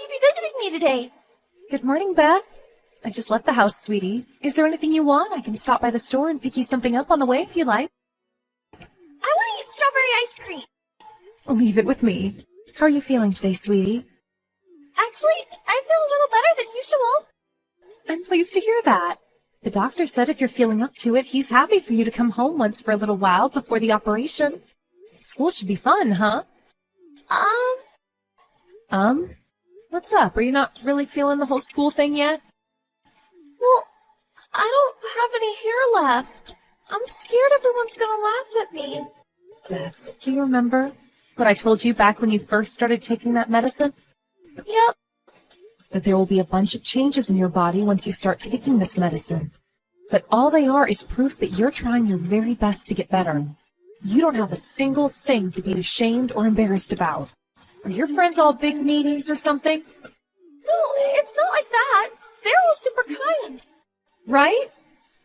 you be visiting me today? Good morning, Beth. I just left the house, sweetie. Is there anything you want? I can stop by the store and pick you something up on the way if you like. I want to eat strawberry ice cream. Leave it with me. How are you feeling today, sweetie? Actually, I feel a little better than usual. I'm pleased to hear that. The doctor said if you're feeling up to it, he's happy for you to come home once for a little while before the operation. School should be fun, huh? What's up? Are you not really feeling the whole school thing yet? Well, I don't have any hair left. I'm scared everyone's gonna laugh at me. Beth, do you remember what I told you back when you first started taking that medicine? Yep. That there will be a bunch of changes in your body once you start taking this medicine. But all they are is proof that you're trying your very best to get better. You don't have a single thing to be ashamed or embarrassed about. Are your friends all big meanies or something? No, it's not like that. They're all super kind. Right?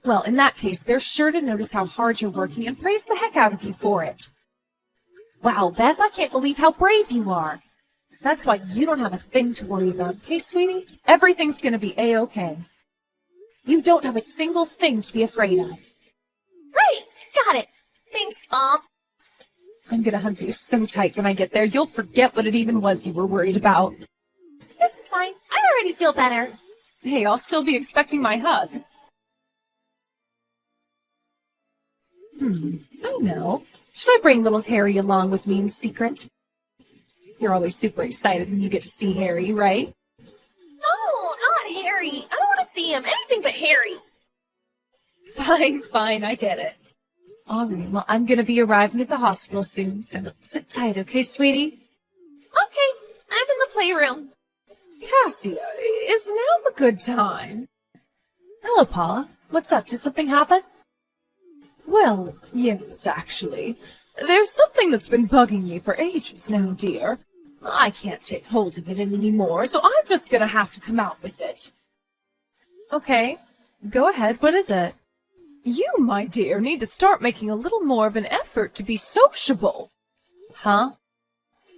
Well, in that case, they're sure to notice how hard you're working and praise the heck out of you for it. Wow, Beth, I can't believe how brave you are. That's why you don't have a thing to worry about, okay, sweetie? Everything's gonna be A-okay. You don't have a single thing to be afraid of. Right, got it. Thanks, Mom. I'm gonna hug you so tight when I get there, you'll forget what it even was you were worried about. It's fine. I already feel better. Hey, I'll still be expecting my hug. I know. Should I bring little Harry along with me in secret? You're always super excited when you get to see Harry, right? No, not Harry. I don't want to see him. Anything but Harry. Fine, I get it. All right, well, I'm gonna be arriving at the hospital soon, so sit tight, okay, sweetie? Okay, I'm in the playroom. Cassia, is now a good time? Hello, Paula. What's up? Did something happen? Well, yes, actually. There's something that's been bugging me for ages now, dear. I can't take hold of it anymore, so I'm just gonna have to come out with it. Okay, go ahead. What is it? You, my dear, need to start making a little more of an effort to be sociable. Huh?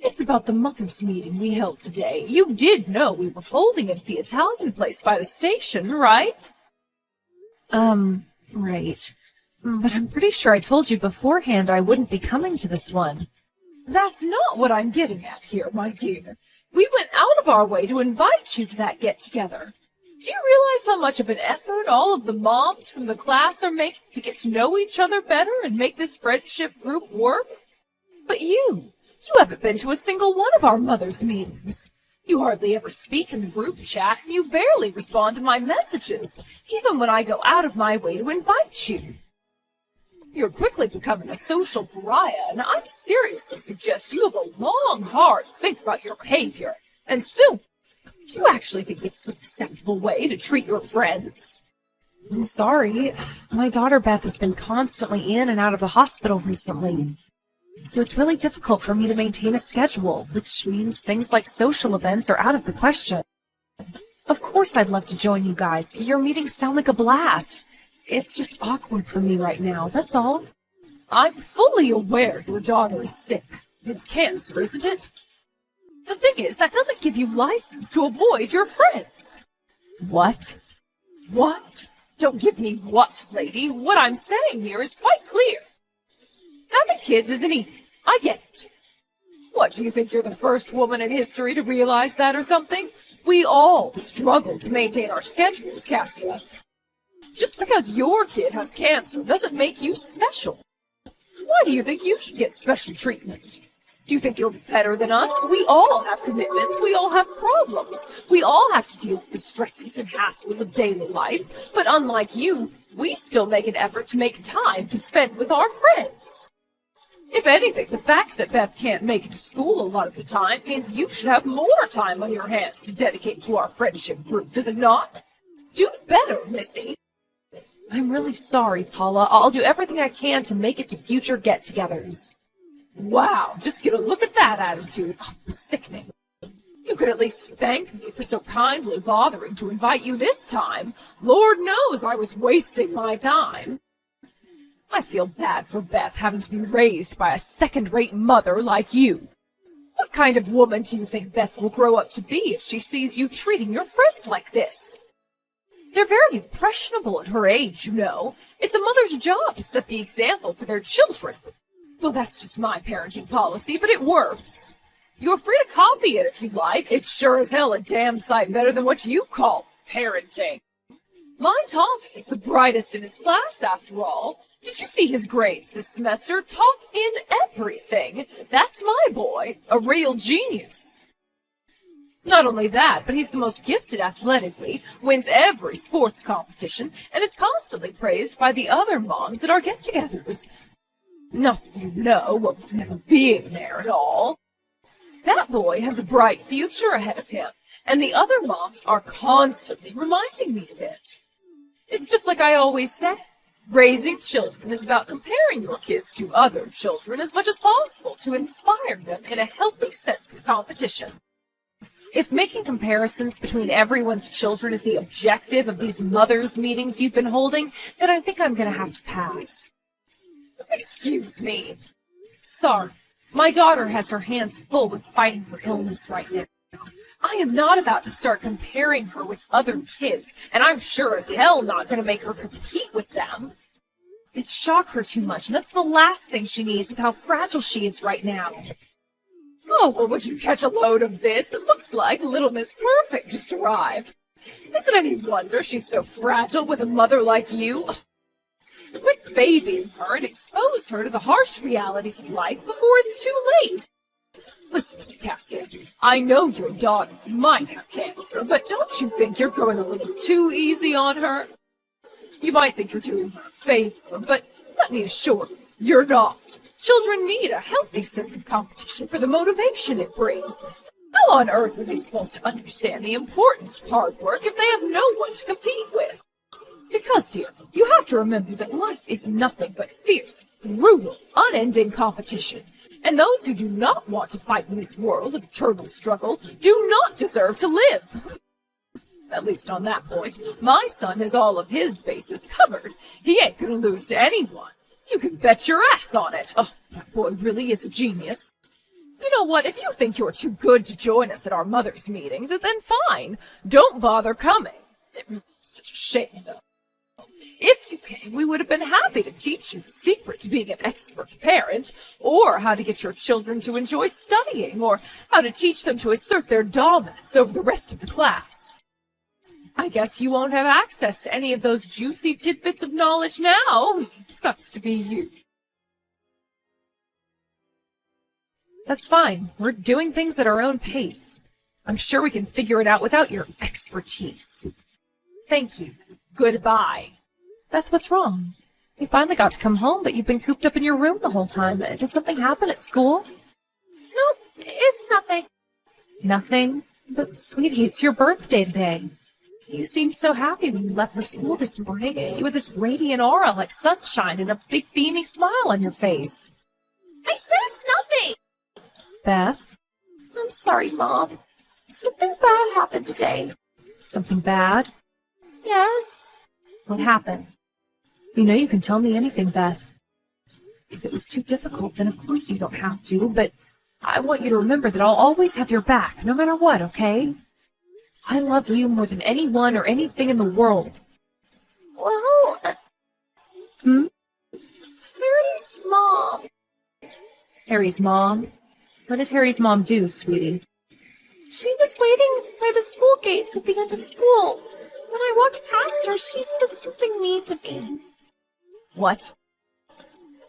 It's about the mothers' meeting we held today. You did know we were holding it at the Italian place by the station, right? Right. But I'm pretty sure I told you beforehand I wouldn't be coming to this one. That's not what I'm getting at here, my dear. We went out of our way to invite you to that get-together. Do you realize how much of an effort all of the moms from the class are making to get to know each other better and make this friendship group work? But you haven't been to a single one of our mothers' meetings. You hardly ever speak in the group chat, and you barely respond to my messages, even when I go out of my way to invite you. You're quickly becoming a social pariah, and I seriously suggest you have a long, hard think about your behavior, and soon. Do you actually think this is an acceptable way to treat your friends? I'm sorry. My daughter Beth has been constantly in and out of the hospital recently. So it's really difficult for me to maintain a schedule, which means things like social events are out of the question. Of course I'd love to join you guys. Your meetings sound like a blast. It's just awkward for me right now, that's all. I'm fully aware your daughter is sick. It's cancer, isn't it? The thing is, that doesn't give you license to avoid your friends. What? What? Don't give me what, lady. What I'm saying here is quite clear. Having kids isn't easy. I get it. What, do you think you're the first woman in history to realize that or something? We all struggle to maintain our schedules, Cassia. Just because your kid has cancer doesn't make you special. Why do you think you should get special treatment? Do you think you're better than us? We all have commitments. We all have problems. We all have to deal with the stresses and hassles of daily life. But unlike you, we still make an effort to make time to spend with our friends. If anything, the fact that Beth can't make it to school a lot of the time means you should have more time on your hands to dedicate to our friendship group, does it not? Do better, Missy. I'm really sorry, Paula. I'll do everything I can to make it to future get-togethers. Wow, just get a look at that attitude. Oh, sickening. You could at least thank me for so kindly bothering to invite you this time. Lord knows I was wasting my time. I feel bad for Beth having to be raised by a second-rate mother like you. What kind of woman do you think Beth will grow up to be if she sees you treating your friends like this? They're very impressionable at her age, you know. It's a mother's job to set the example for their children. Well, that's just my parenting policy, but it works. You're free to copy it if you like. It's sure as hell a damn sight better than what you call parenting. My Tommy is the brightest in his class, after all. Did you see his grades this semester? Top in everything. That's my boy, a real genius. Not only that, but he's the most gifted athletically, wins every sports competition, and is constantly praised by the other moms at our get-togethers. Not that you know, what with never being there at all. That boy has a bright future ahead of him, and the other moms are constantly reminding me of it. It's just like I always say, raising children is about comparing your kids to other children as much as possible to inspire them in a healthy sense of competition. If making comparisons between everyone's children is the objective of these mothers' meetings you've been holding, then I think I'm going to have to pass. Excuse me. Sorry, my daughter has her hands full with fighting her illness right now. I am not about to start comparing her with other kids, and I'm sure as hell not going to make her compete with them. It'd shock her too much, and that's the last thing she needs with how fragile she is right now. Oh, well, would you catch a load of this? It looks like little Miss Perfect just arrived. Is it any wonder she's so fragile with a mother like you? Quit babying her and expose her to the harsh realities of life before it's too late. Listen to me, Cassia. I know your daughter might have cancer, but don't you think you're going a little too easy on her? You might think you're doing her a favor, but let me assure you, you're not. Children need a healthy sense of competition for the motivation it brings. How on earth are they supposed to understand the importance of hard work if they have no one to compete with? Because, dear, you have to remember that life is nothing but fierce, brutal, unending competition. And those who do not want to fight in this world of eternal struggle do not deserve to live. At least on that point, my son has all of his bases covered. He ain't gonna lose to anyone. You can bet your ass on it. Oh, that boy really is a genius. You know what? If you think you're too good to join us at our mothers' meetings, then fine. Don't bother coming. It really is such a shame, though. If you came, we would have been happy to teach you the secret to being an expert parent, or how to get your children to enjoy studying, or how to teach them to assert their dominance over the rest of the class. I guess you won't have access to any of those juicy tidbits of knowledge now. Sucks to be you. That's fine. We're doing things at our own pace. I'm sure we can figure it out without your expertise. Thank you. Goodbye. Beth, what's wrong? You finally got to come home, but you've been cooped up in your room the whole time. Did something happen at school? Nope, it's nothing. Nothing? But, sweetie, it's your birthday today. You seemed so happy when you left for school this morning. You had this radiant aura like sunshine and a big beaming smile on your face. I said it's nothing. Beth? I'm sorry, Mom. Something bad happened today. Something bad? Yes. What happened? You know you can tell me anything, Beth. If it was too difficult, then of course you don't have to, but I want you to remember that I'll always have your back, no matter what, okay? I love you more than anyone or anything in the world. Well, Harry's mom. Harry's mom? What did Harry's mom do, sweetie? She was waiting by the school gates at the end of school. When I walked past her, she said something mean to me. What?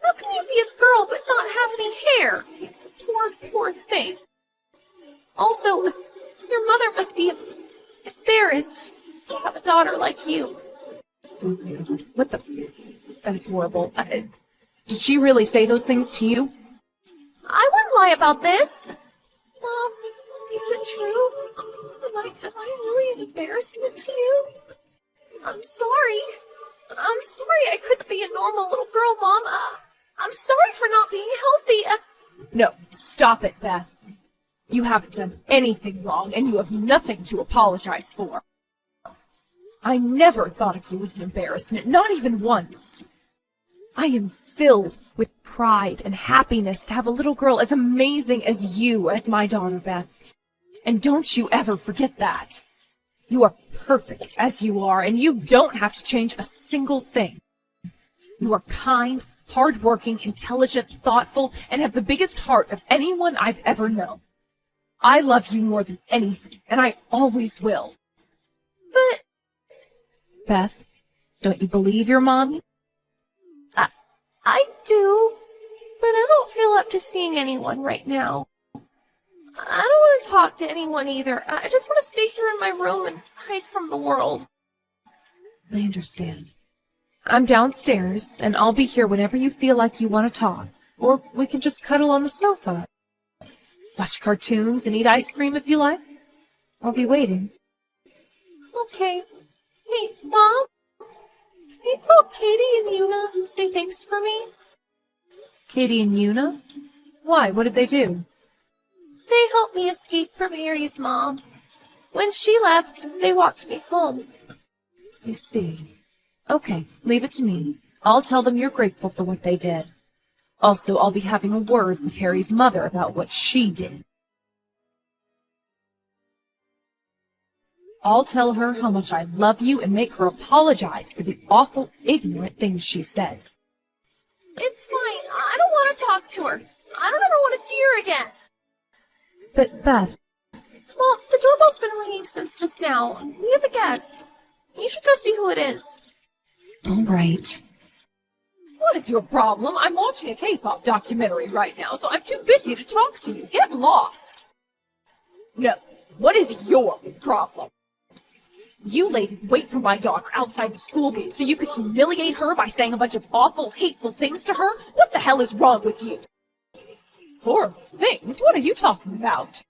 How can you be a girl but not have any hair? You poor thing. Also, your mother must be embarrassed to have a daughter like you. Oh my God, what the... That is horrible. Did she really say those things to you? I wouldn't lie about this. Mom, is it true? Am I really an embarrassment to you? I'm sorry. I'm sorry I couldn't be a normal little girl, Mom. I'm sorry for not being healthy. No, stop it, Beth. You haven't done anything wrong, and you have nothing to apologize for. I never thought of you as an embarrassment, not even once. I am filled with pride and happiness to have a little girl as amazing as you as my daughter, Beth. And don't you ever forget that. You are perfect as you are, and you don't have to change a single thing. You are kind, hardworking, intelligent, thoughtful, and have the biggest heart of anyone I've ever known. I love you more than anything, and I always will. But Beth, don't you believe your mommy? I do, but I don't feel up to seeing anyone right now. I don't want to talk to anyone either. I just want to stay here in my room and hide from the world. I understand. I'm downstairs, and I'll be here whenever you feel like you want to talk, or we can just cuddle on the sofa. Watch cartoons and eat ice cream if you like. I'll be waiting. Okay. Hey, Mom? Can you call Katie and Yuna and say thanks for me? Katie and Yuna? Why? What did they do? They helped me escape from Harry's mom. When she left, they walked me home. I see. Okay, leave it to me. I'll tell them you're grateful for what they did. Also, I'll be having a word with Harry's mother about what she did. I'll tell her how much I love you and make her apologize for the awful, ignorant things she said. It's fine. I don't want to talk to her. I don't ever want to see her again. But, Beth... Mom, the doorbell's been ringing since just now. We have a guest. You should go see who it is. All right. What is your problem? I'm watching a K-pop documentary right now, so I'm too busy to talk to you. Get lost. No, what is your problem? You laid in wait for my daughter outside the school gate so you could humiliate her by saying a bunch of awful, hateful things to her? What the hell is wrong with you? Horrible things? What are you talking about?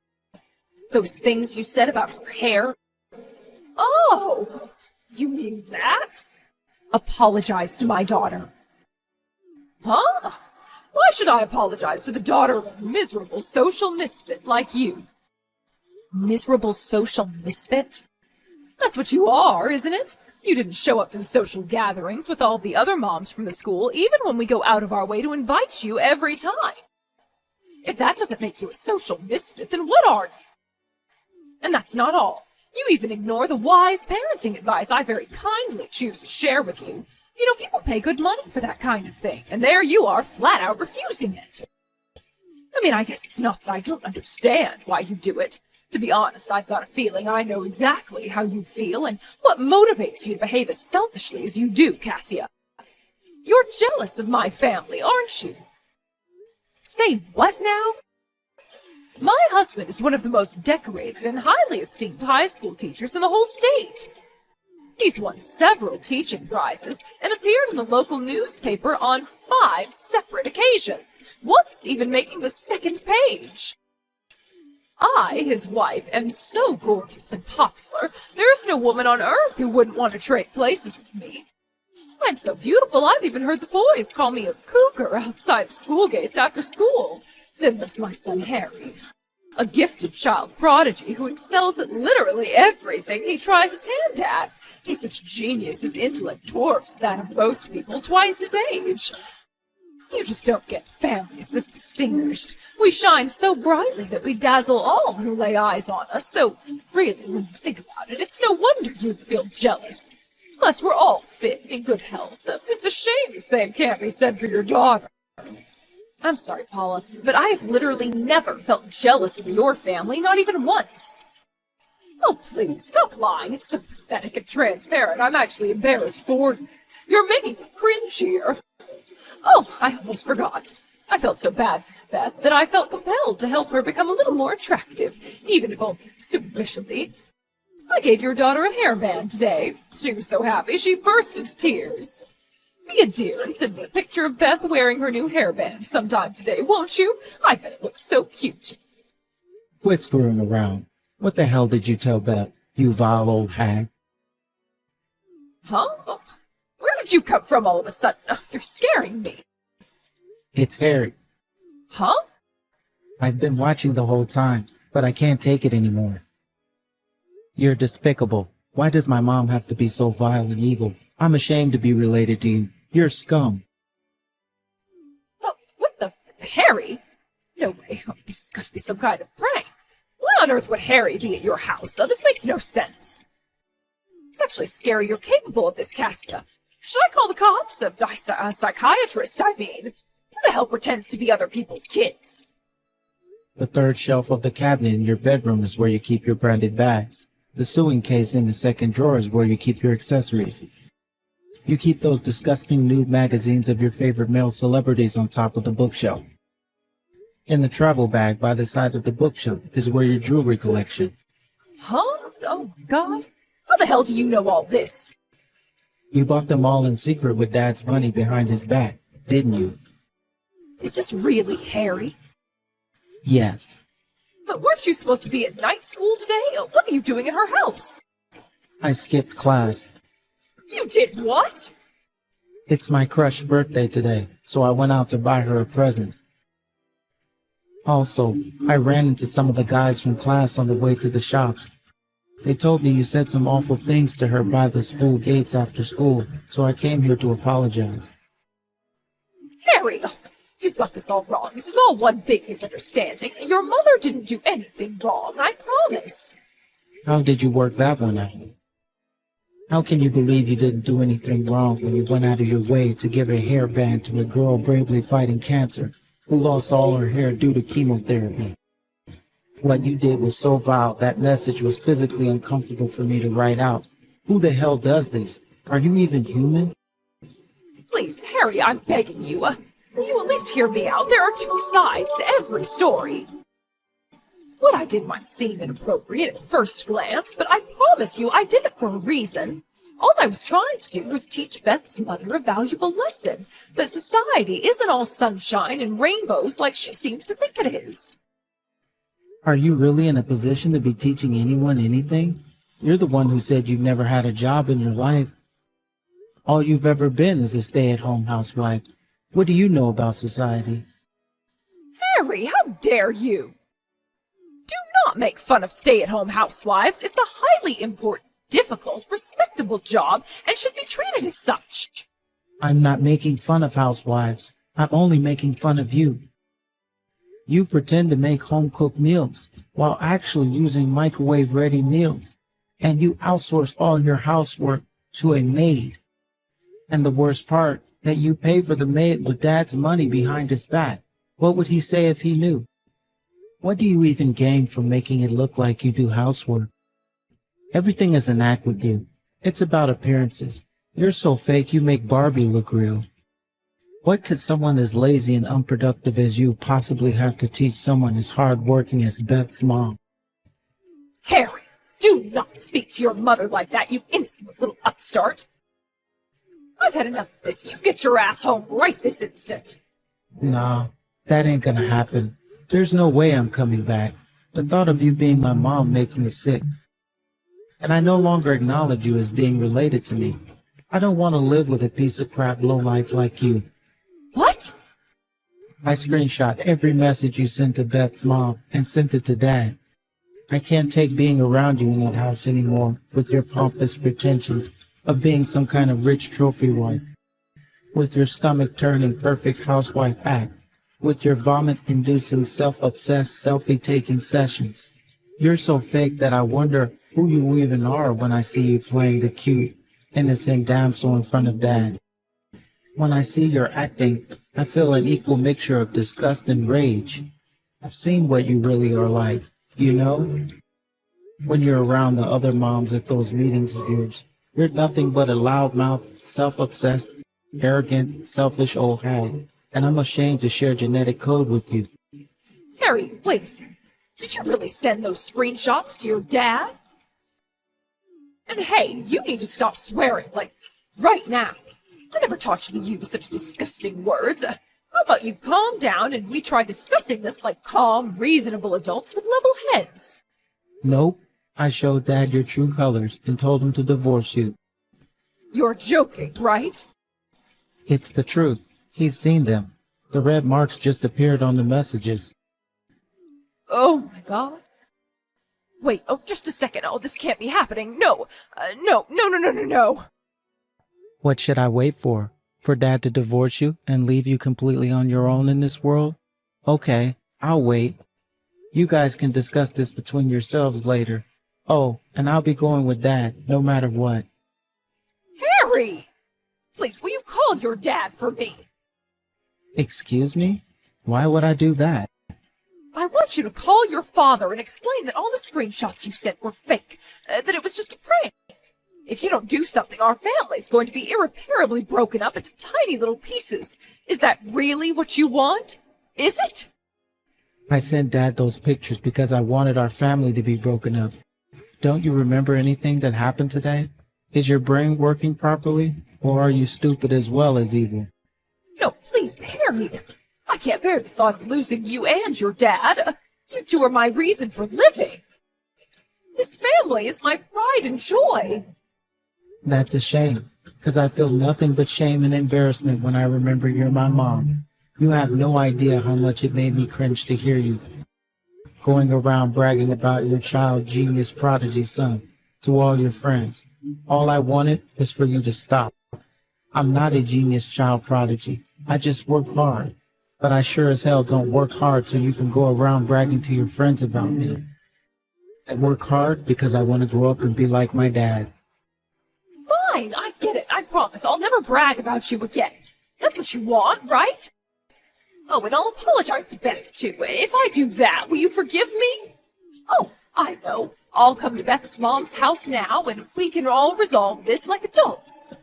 Those things you said about her hair? Oh, you mean that? Apologize to my daughter. Huh? Why should I apologize to the daughter of a miserable social misfit like you? Miserable social misfit? That's what you are, isn't it? You didn't show up to the social gatherings with all the other moms from the school, even when we go out of our way to invite you every time. If that doesn't make you a social misfit, then what are you? And that's not all. You even ignore the wise parenting advice I very kindly choose to share with you. You know, people pay good money for that kind of thing, and there you are, flat out refusing it. I mean, I guess it's not that I don't understand why you do it. To be honest, I've got a feeling I know exactly how you feel and what motivates you to behave as selfishly as you do, Cassia. You're jealous of my family, aren't you? Say what now? My husband is one of the most decorated and highly esteemed high school teachers in the whole state. He's won several teaching prizes and appeared in the local newspaper on 5 separate occasions, once even making the second page. I, his wife, am so gorgeous and popular, there's no woman on earth who wouldn't want to trade places with me. I'm so beautiful, I've even heard the boys call me a cougar outside the school gates after school. Then there's my son Harry, a gifted child prodigy who excels at literally everything he tries his hand at. He's such a genius, his intellect dwarfs that of most people twice his age. You just don't get families this distinguished. We shine so brightly that we dazzle all who lay eyes on us, so really, when you think about it, it's no wonder you'd feel jealous. Plus, we're all fit, in good health. It's a shame the same can't be said for your daughter. I'm sorry, Paula, but I have literally never felt jealous of your family, not even once. Oh, please, stop lying. It's so pathetic and transparent. I'm actually embarrassed for you. You're making me cringe here. Oh, I almost forgot. I felt so bad for you, Beth, that I felt compelled to help her become a little more attractive, even if only superficially. I gave your daughter a hairband today. She was so happy she burst into tears. Be a dear and send me a picture of Beth wearing her new hairband sometime today, won't you? I bet it looks so cute. Quit screwing around. What the hell did you tell Beth, you vile old hag? Huh? Where did you come from all of a sudden? You're scaring me. It's Harry. Huh? I've been watching the whole time, but I can't take it anymore. You're despicable. Why does my mom have to be so vile and evil? I'm ashamed to be related to you. You're scum. Harry? No way. Oh, this has got to be some kind of prank. Why on earth would Harry be at your house? This makes no sense. It's actually scary you're capable of this, Cassia. Should I call the cops? A psychiatrist, I mean. Who the hell pretends to be other people's kids? The third shelf of the cabinet in your bedroom is where you keep your branded bags. The sewing case in the second drawer is where you keep your accessories. You keep those disgusting nude magazines of your favorite male celebrities on top of the bookshelf. In the travel bag by the side of the bookshelf is where your jewelry collection. Huh? Oh, God. How the hell do you know all this? You bought them all in secret with Dad's money behind his back, didn't you? Is this really Harry? Yes. But weren't you supposed to be at night school today? What are you doing at her house? I skipped class. You did what? It's my crush's birthday today, so I went out to buy her a present. Also, I ran into some of the guys from class on the way to the shops. They told me you said some awful things to her by the school gates after school, so I came here to apologize. Harry, you've got this all wrong. This is all one big misunderstanding. Your mother didn't do anything wrong, I promise. How did you work that one out? How can you believe you didn't do anything wrong when you went out of your way to give a hairband to a girl bravely fighting cancer who lost all her hair due to chemotherapy? What you did was so vile, that message was physically uncomfortable for me to write out. Who the hell does this? Are you even human? Please, Harry, I'm begging you. Will you at least hear me out? There are two sides to every story. What I did might seem inappropriate at first glance, but I promise you I did it for a reason. All I was trying to do was teach Beth's mother a valuable lesson, that society isn't all sunshine and rainbows like she seems to think it is. Are you really in a position to be teaching anyone anything? You're the one who said you've never had a job in your life. All you've ever been is a stay-at-home housewife. What do you know about society? Harry, how dare you? Do not make fun of stay-at-home housewives. It's a highly important, difficult, respectable job and should be treated as such. I'm not making fun of housewives. I'm only making fun of you. You pretend to make home-cooked meals while actually using microwave-ready meals. And you outsource all your housework to a maid. And the worst part, that you pay for the maid with Dad's money behind his back. What would he say if he knew? What do you even gain from making it look like you do housework? Everything is an act with you. It's about appearances. You're so fake you make Barbie look real. What could someone as lazy and unproductive as you possibly have to teach someone as hard-working as Beth's mom? Harry, do not speak to your mother like that, you insolent little upstart. I've had enough of this. You get your ass home right this instant. Nah, that ain't gonna happen. There's no way I'm coming back. The thought of you being my mom makes me sick. And I no longer acknowledge you as being related to me. I don't want to live with a piece of crap lowlife like you. What? I screenshot every message you sent to Beth's mom and sent it to Dad. I can't take being around you in that house anymore with your pompous pretensions of being some kind of rich trophy wife, with your stomach-turning perfect housewife act, with your vomit-inducing self-obsessed selfie-taking sessions. You're so fake that I wonder who you even are when I see you playing the cute, innocent damsel in front of Dad. When I see your acting, I feel an equal mixture of disgust and rage. I've seen what you really are like, you know? When you're around the other moms at those meetings of yours, you're nothing but a loudmouth, self-obsessed, arrogant, selfish old hag, and I'm ashamed to share genetic code with you. Harry, wait a second. Did you really send those screenshots to your dad? And hey, you need to stop swearing, like, right now. I never taught you to use such disgusting words. How about you calm down and we try discussing this like calm, reasonable adults with level heads? Nope. I showed Dad your true colors and told him to divorce you. You're joking, right? It's the truth. He's seen them. The red marks just appeared on the messages. Oh my God. Wait, oh, just a second. Oh, this can't be happening. No, no. What should I wait for? For Dad to divorce you and leave you completely on your own in this world? Okay, I'll wait. You guys can discuss this between yourselves later. Oh, and I'll be going with Dad, no matter what. Harry! Please, will you call your dad for me? Excuse me? Why would I do that? I want you to call your father and explain that all the screenshots you sent were fake, that it was just a prank. If you don't do something, our family's going to be irreparably broken up into tiny little pieces. Is that really what you want? Is it? I sent Dad those pictures because I wanted our family to be broken up. Don't you remember anything that happened today? Is your brain working properly, or are you stupid as well as evil? No, please, Harry. I can't bear the thought of losing you and your dad. You two are my reason for living. This family is my pride and joy. That's a shame, because I feel nothing but shame and embarrassment when I remember you're my mom. You have no idea how much it made me cringe to hear you going around bragging about your child genius prodigy son to all your friends. All I wanted was for you to stop. I'm not a genius child prodigy. I just work hard. But I sure as hell don't work hard so you can go around bragging to your friends about me. I work hard because I want to grow up and be like my dad. Fine, I get it. I promise I'll never brag about you again. That's what you want, right? Oh, and I'll apologize to Beth, too. If I do that, will you forgive me? Oh, I know. I'll come to Beth's mom's house now, and we can all resolve this like adults.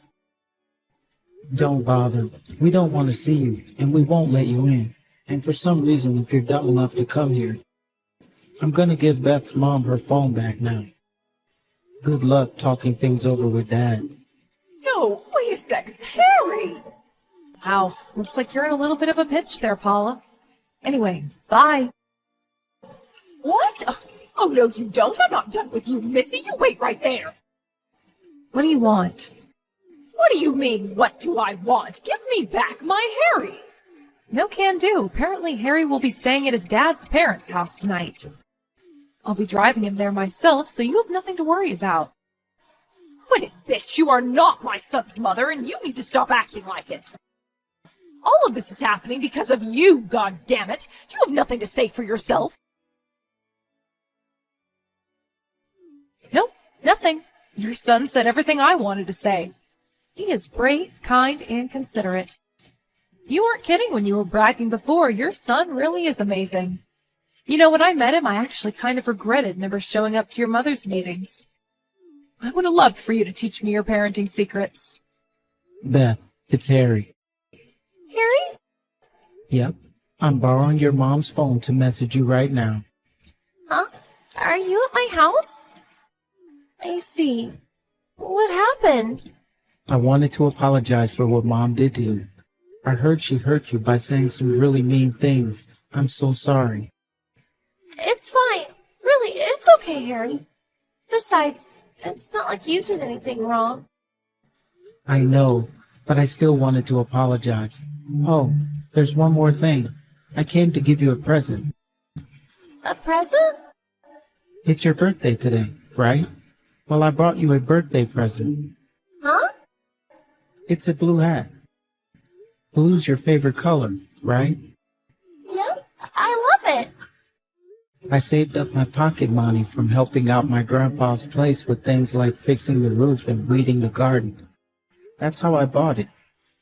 Don't bother. We don't want to see you, and we won't let you in. And for some reason, if you're dumb enough to come here, I'm gonna give Beth's mom her phone back now. Good luck talking things over with Dad. No, wait a second. Harry! Wow, looks like you're in a little bit of a pinch there, Paula. Anyway, bye. What? Oh, no, you don't. I'm not done with you, Missy. You wait right there. What do you want? What do you mean, what do I want? Give me back my Harry. No can do. Apparently Harry will be staying at his dad's parents' house tonight. I'll be driving him there myself, so you have nothing to worry about. Quit it, bitch. You are not my son's mother, and you need to stop acting like it. All of this is happening because of you, goddammit. You have nothing to say for yourself. Nope, nothing. Your son said everything I wanted to say. He is brave, kind, and considerate. You weren't kidding when you were bragging before. Your son really is amazing. You know, when I met him, I actually kind of regretted never showing up to your mother's meetings. I would have loved for you to teach me your parenting secrets. Beth, it's Harry. Harry? Yep, I'm borrowing your mom's phone to message you right now. Huh? Are you at my house? I see. What happened? I wanted to apologize for what Mom did to you. I heard she hurt you by saying some really mean things. I'm so sorry. It's fine. Really, it's okay, Harry. Besides, it's not like you did anything wrong. I know, but I still wanted to apologize. Oh, there's one more thing. I came to give you a present. A present? It's your birthday today, right? Well, I brought you a birthday present. Huh? It's a blue hat. Blue's your favorite color, right? Yep, I love it. I saved up my pocket money from helping out my grandpa's place with things like fixing the roof and weeding the garden. That's how I bought it.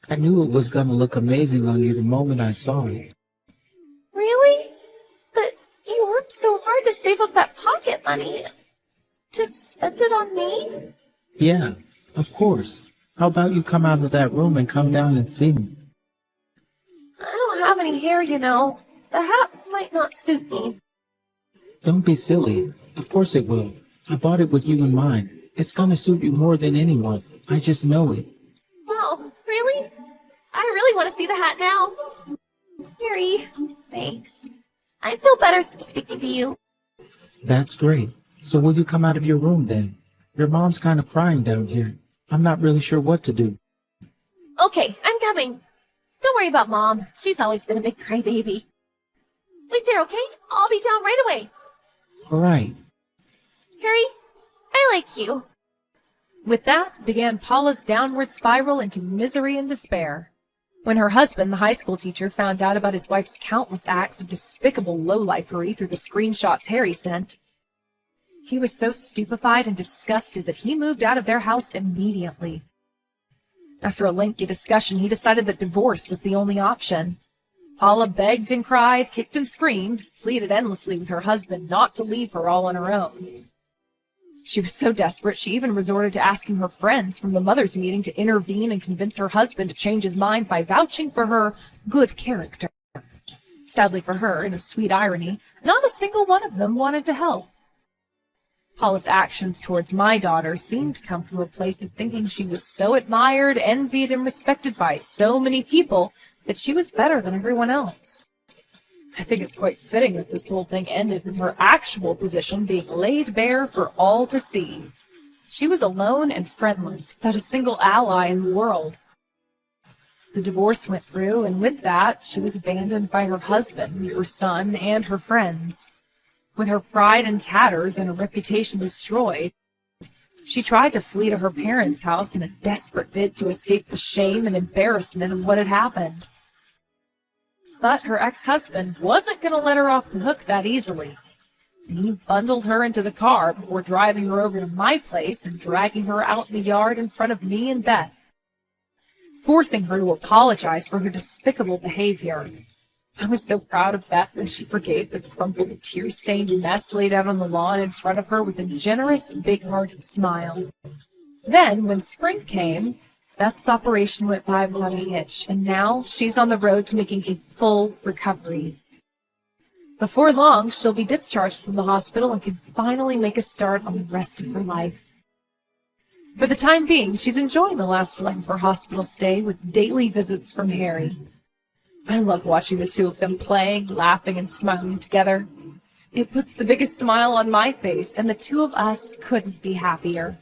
I knew it was gonna look amazing on you the moment I saw it. Really? But you worked so hard to save up that pocket money. To spend it on me? Yeah, of course. How about you come out of that room and come down and see me? I don't have any hair, you know. The hat might not suit me. Don't be silly. Of course it will. I bought it with you in mind. It's gonna suit you more than anyone. I just know it. Wow, really? I really want to see the hat now. Harry, thanks. I feel better since speaking to you. That's great. So will you come out of your room then? Your mom's kind of crying down here. I'm not really sure what to do. Okay, I'm coming. Don't worry about Mom. She's always been a big crybaby. Wait there, okay? I'll be down right away. All right. Harry, I like you. With that began Paula's downward spiral into misery and despair. When her husband, the high school teacher, found out about his wife's countless acts of despicable lowlifery through the screenshots Harry sent, he was so stupefied and disgusted that he moved out of their house immediately. After a lengthy discussion, he decided that divorce was the only option. Paula begged and cried, kicked and screamed, pleaded endlessly with her husband not to leave her all on her own. She was so desperate, she even resorted to asking her friends from the mothers' meeting to intervene and convince her husband to change his mind by vouching for her good character. Sadly for her, in a sweet irony, not a single one of them wanted to help. Paula's actions towards my daughter seemed to come from a place of thinking she was so admired, envied, and respected by so many people that she was better than everyone else. I think it's quite fitting that this whole thing ended with her actual position being laid bare for all to see. She was alone and friendless, without a single ally in the world. The divorce went through, and with that, she was abandoned by her husband, her son, and her friends. With her pride in tatters and a reputation destroyed, she tried to flee to her parents' house in a desperate bid to escape the shame and embarrassment of what had happened. But her ex-husband wasn't going to let her off the hook that easily, and he bundled her into the car before driving her over to my place and dragging her out in the yard in front of me and Beth, forcing her to apologize for her despicable behavior. I was so proud of Beth when she forgave the crumpled, tear-stained mess laid out on the lawn in front of her with a generous, big-hearted smile. Then, when spring came, Beth's operation went by without a hitch, and now she's on the road to making a full recovery. Before long, she'll be discharged from the hospital and can finally make a start on the rest of her life. For the time being, she's enjoying the last leg of her hospital stay with daily visits from Harry. I love watching the two of them playing, laughing, and smiling together. It puts the biggest smile on my face, and the two of us couldn't be happier.